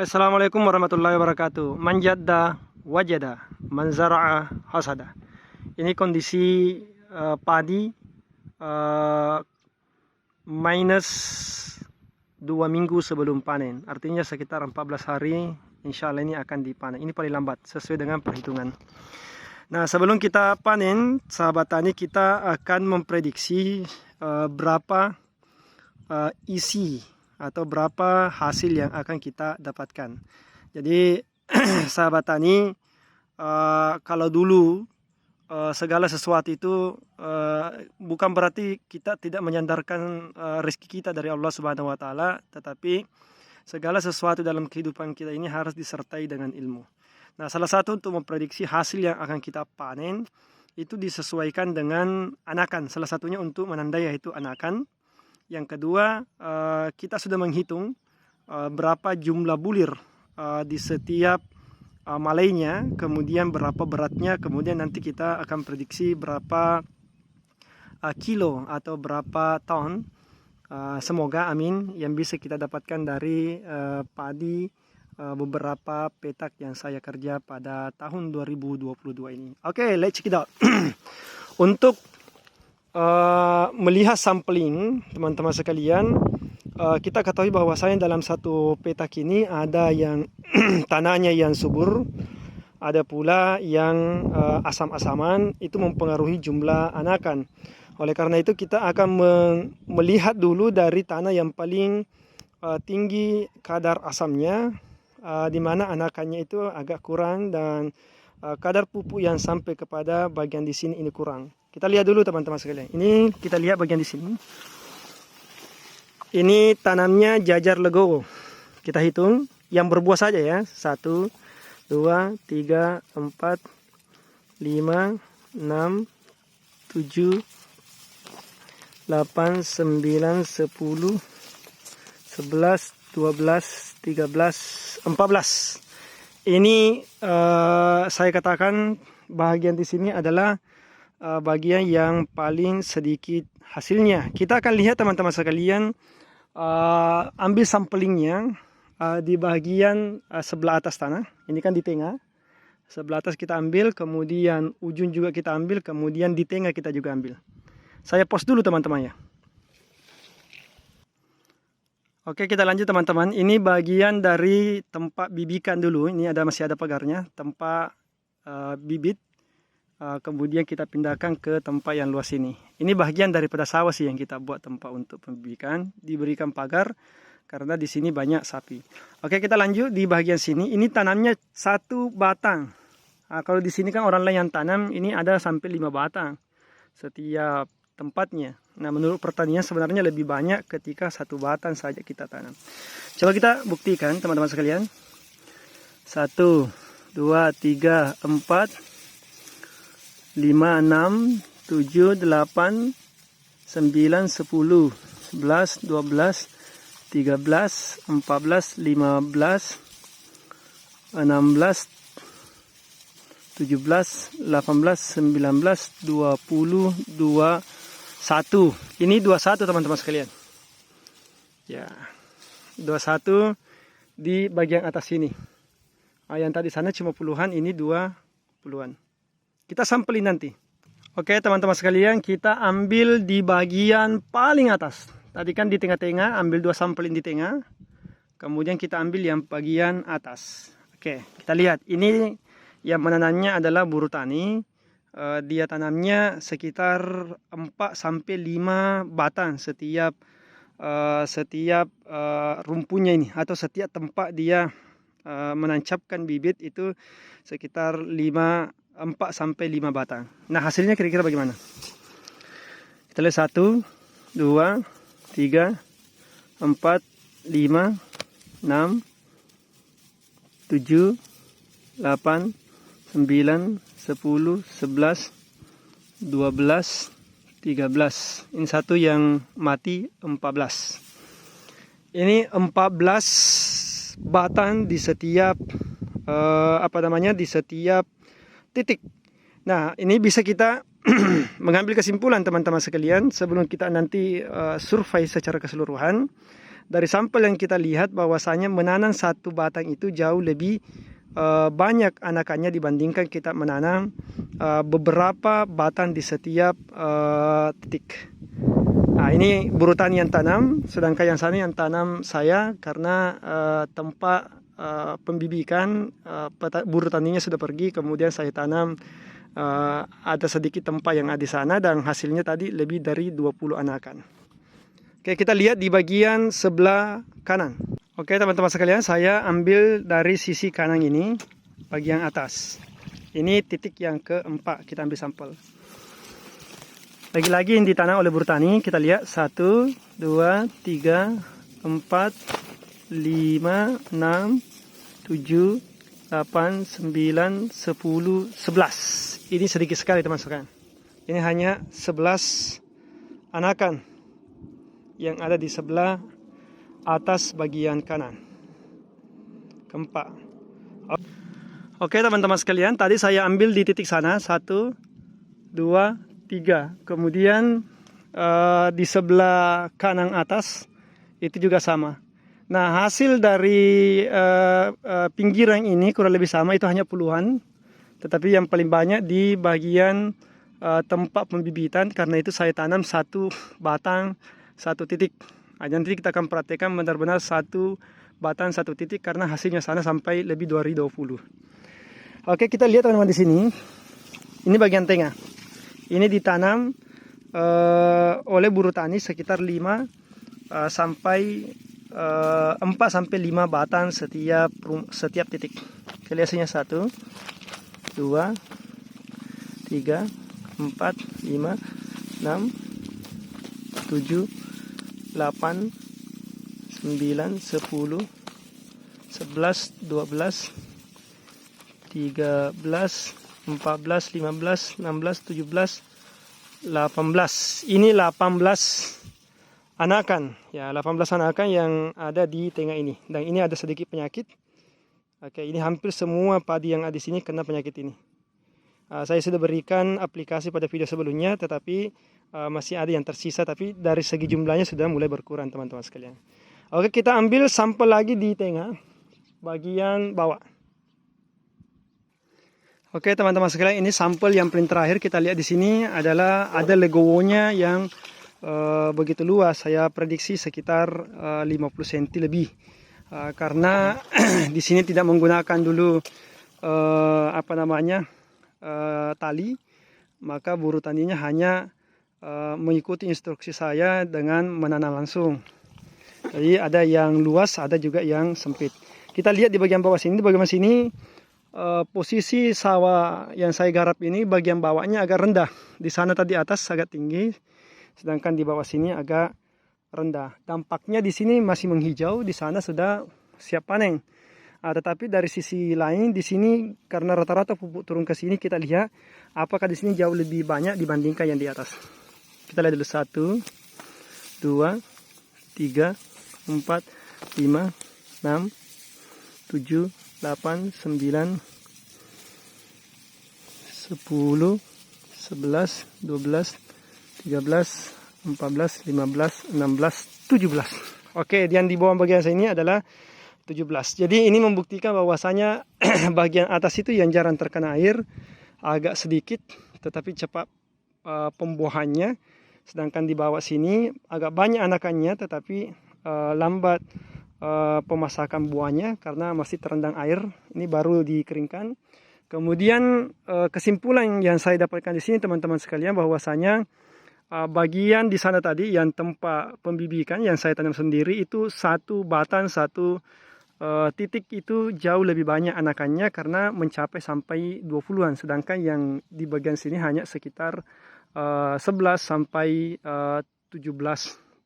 Assalamualaikum warahmatullahi wabarakatuh. Manjadda wajada, manzara'a hasada. Ini kondisi padi minus 2 minggu sebelum panen. Artinya sekitar 14 hari insya Allah ini akan dipanen. Ini paling lambat sesuai dengan perhitungan. Nah, sebelum kita panen, sahabat tani, kita akan memprediksi berapa isi atau berapa hasil yang akan kita dapatkan. Jadi sahabat tani, kalau dulu segala sesuatu itu bukan berarti kita tidak menyandarkan rezeki kita dari Allah Subhanahu wa taala, tetapi segala sesuatu dalam kehidupan kita ini harus disertai dengan ilmu. Nah, salah satu untuk memprediksi hasil yang akan kita panen itu disesuaikan dengan anakan. Salah satunya untuk menandai yaitu anakan. Yang kedua, kita sudah menghitung berapa jumlah bulir di setiap malainya, kemudian berapa beratnya, kemudian nanti kita akan prediksi berapa kilo atau berapa ton. Semoga amin yang bisa kita dapatkan dari padi beberapa petak yang saya kerja pada tahun 2022 ini. Oke, let's check it out. Untuk melihat sampling, teman-teman sekalian, kita ketahui bahwasanya dalam satu petak ini ada yang tanahnya yang subur, ada pula yang asam-asaman, itu mempengaruhi jumlah anakan. Oleh karena itu kita akan melihat dulu dari tanah yang paling tinggi kadar asamnya, di mana anakannya itu agak kurang, dan kadar pupuk yang sampai kepada bagian di sini ini kurang. Kita lihat dulu teman-teman sekalian. Ini kita lihat bagian di sini. Ini tanamnya jajar legowo. Kita hitung yang berbuah saja ya. 1, 2, 3, 4, 5, 6, 7, 8, 9, 10, 11, 12, 13, 14. Ini saya katakan bagian di sini adalah bagian yang paling sedikit hasilnya. Kita akan lihat teman-teman sekalian, ambil samplingnya di bagian sebelah atas tanah. Ini kan di tengah. Sebelah atas kita ambil, kemudian ujung juga kita ambil, kemudian di tengah kita juga ambil. Saya pause dulu teman-teman ya. Oke, kita lanjut teman-teman. Ini bagian dari tempat bibikan dulu. Ini masih ada pagarnya, tempat bibit. Kemudian kita pindahkan ke tempat yang luas ini. Ini bagian daripada sawah sih yang kita buat tempat untuk pembibikan. Diberikan pagar karena di sini banyak sapi. Oke, kita lanjut di bagian sini. Ini tanamnya 1 batang. Kalau di sini kan orang lain yang tanam, ini ada sampai 5 batang setiap tempatnya. Nah, menurut pertanian sebenarnya lebih banyak ketika 1 batang saja kita tanam. Coba kita buktikan teman-teman sekalian. 1, 2, 3, 4, 5, 6, 7, 8, 9, 10, 11, 12, 13, 14, 15, 16, 17, 18, 19, 20, 21. Ini 21 teman-teman sekalian. Ya, 21 di bagian atas sini. Yang tadi sana cuma puluhan, ini 20-an. Kita sampelin nanti. Oke teman-teman sekalian, kita ambil di bagian paling atas. Tadi kan di tengah-tengah, ambil 2 sampelin di tengah. Kemudian kita ambil yang bagian atas. Oke, kita lihat. Ini yang menanamnya adalah buruh tani. Dia tanamnya sekitar 4-5 batang setiap rumpunya ini. Atau setiap tempat dia menancapkan bibit itu sekitar 4-5 batang. Nah, hasilnya kira-kira bagaimana? Kita lihat 1, 2, 3, 4, 5, 6, 7, 8, 9, 10, 11, 12, 13. Ini satu yang mati, 14. Ini 14 batang di setiap di setiap titik. Nah, ini bisa kita mengambil kesimpulan teman-teman sekalian sebelum kita nanti survei secara keseluruhan. dari sampel yang kita lihat bahwasanya menanam satu batang itu jauh lebih banyak anakannya dibandingkan kita menanam beberapa batang di setiap titik. Nah, ini buruh tani yang tanam, sedangkan yang sana yang tanam saya karena tempat pembibikan buruh taninya sudah pergi, kemudian saya tanam ada sedikit tempat yang ada di sana dan hasilnya tadi lebih dari 20 anakan. Oke, kita lihat di bagian sebelah kanan. Oke teman-teman sekalian, saya ambil dari sisi kanan ini, bagian atas. Ini titik yang keempat, kita ambil sampel. Lagi-lagi yang ditanam oleh buruh tani, kita lihat 1, 2, 3, 4, 5, 6, 7, 8, 9, 10, 11. Ini sedikit sekali teman sekalian. Ini hanya 11 anakan yang ada di sebelah atas bagian kanan. Keempat. Oke teman-teman sekalian, tadi saya ambil di titik sana 1, 2, 3. Kemudian di sebelah kanan atas itu juga sama. Nah, hasil dari pinggiran ini kurang lebih sama, itu hanya puluhan. Tetapi yang paling banyak di bagian tempat pembibitan, karena itu saya tanam satu batang satu titik. Nah, nanti kita akan praktekkan benar-benar satu batang satu titik karena hasilnya sana sampai lebih 2020. Oke, kita lihat teman-teman di sini. Ini bagian tengah. Ini ditanam oleh buruh tani sekitar 4 sampai 5 batang setiap titik. Hasilnya 1, 2, 3, 4, 5, 6, 7, 8, 9, 10, 11, 12, 13, 14, 15, 16, 17, 18, 19, 20, 18. Ini 18 anakan. Ya, 18 anakan yang ada di tengah ini. Dan ini ada sedikit penyakit. Oke, ini hampir semua padi yang ada di sini kena penyakit ini. Saya sudah berikan aplikasi pada video sebelumnya, tetapi masih ada yang tersisa, tapi dari segi jumlahnya sudah mulai berkurang teman-teman sekalian. Oke, kita ambil sampel lagi di tengah bagian bawah. Oke teman-teman sekalian, ini sampel yang paling terakhir kita lihat di sini adalah ada legowonya yang begitu luas. Saya prediksi sekitar 50 cm lebih, karena di sini tidak menggunakan dulu tali, maka buruh taninya hanya mengikuti instruksi saya dengan menanam langsung. Jadi ada yang luas, ada juga yang sempit. Kita lihat di bagian bawah sini, posisi sawah yang saya garap ini bagian bawahnya agak rendah. Di sana tadi atas agak tinggi, sedangkan di bawah sini agak rendah. Dampaknya di sini masih menghijau, di sana sudah siap panen. Tetapi dari sisi lain di sini karena rata-rata pupuk turun ke sini, kita lihat apakah di sini jauh lebih banyak dibandingkan yang di atas. Kita lihat dulu 1, 2, 3, 4, 5, 6, 7, 8, 9, 10, 11, 12, 13, 14, 15, 16, 17. Oke, yang di bawah bagian sini adalah 17. Jadi ini membuktikan bahwasanya bagian atas itu yang jarang terkena air, agak sedikit tetapi cepat pembuahannya. Sedangkan di bawah sini agak banyak anakannya tetapi lambat pemasakan buahnya karena masih terendam air. Ini baru dikeringkan. Kemudian kesimpulan yang saya dapatkan di sini teman-teman sekalian, bahwasanya bagian di sana tadi yang tempat pembibikan yang saya tanam sendiri itu satu batang satu titik itu jauh lebih banyak anakannya karena mencapai sampai 20-an, sedangkan yang di bagian sini hanya sekitar 11 sampai 17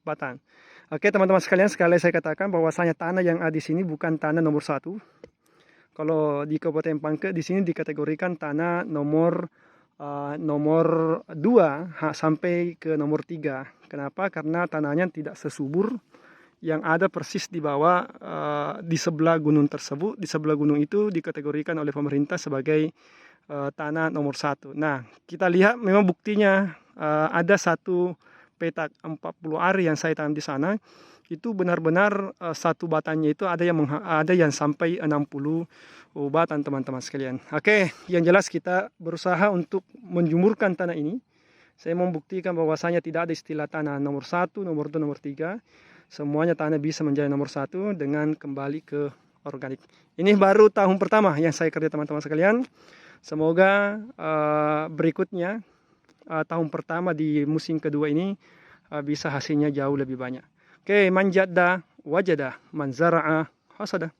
batang. Oke teman-teman sekalian, sekali saya katakan bahwasanya tanah yang ada di sini bukan tanah nomor 1. Kalau di Kabupaten Pangkep di sini dikategorikan tanah nomor 2 sampai ke nomor 3. Kenapa? Karena tanahnya tidak sesubur yang ada persis di bawah di sebelah gunung tersebut. Di sebelah gunung itu dikategorikan oleh pemerintah sebagai tanah nomor 1. Nah, kita lihat memang buktinya ada satu petak 40 ari yang saya tanam di sana, itu benar-benar satu batangnya itu ada yang sampai 60 batang teman-teman sekalian. Oke, yang jelas kita berusaha untuk menjemurkan tanah ini. Saya membuktikan bahwasanya tidak ada istilah tanah nomor 1, nomor 2, nomor 3. Semuanya tanah bisa menjadi nomor 1 dengan kembali ke organik. Ini baru tahun pertama yang saya kerja teman-teman sekalian. Semoga berikutnya tahun pertama di musim kedua ini bisa hasilnya jauh lebih banyak. Oke, man jadda wajada, man zara'a hasada.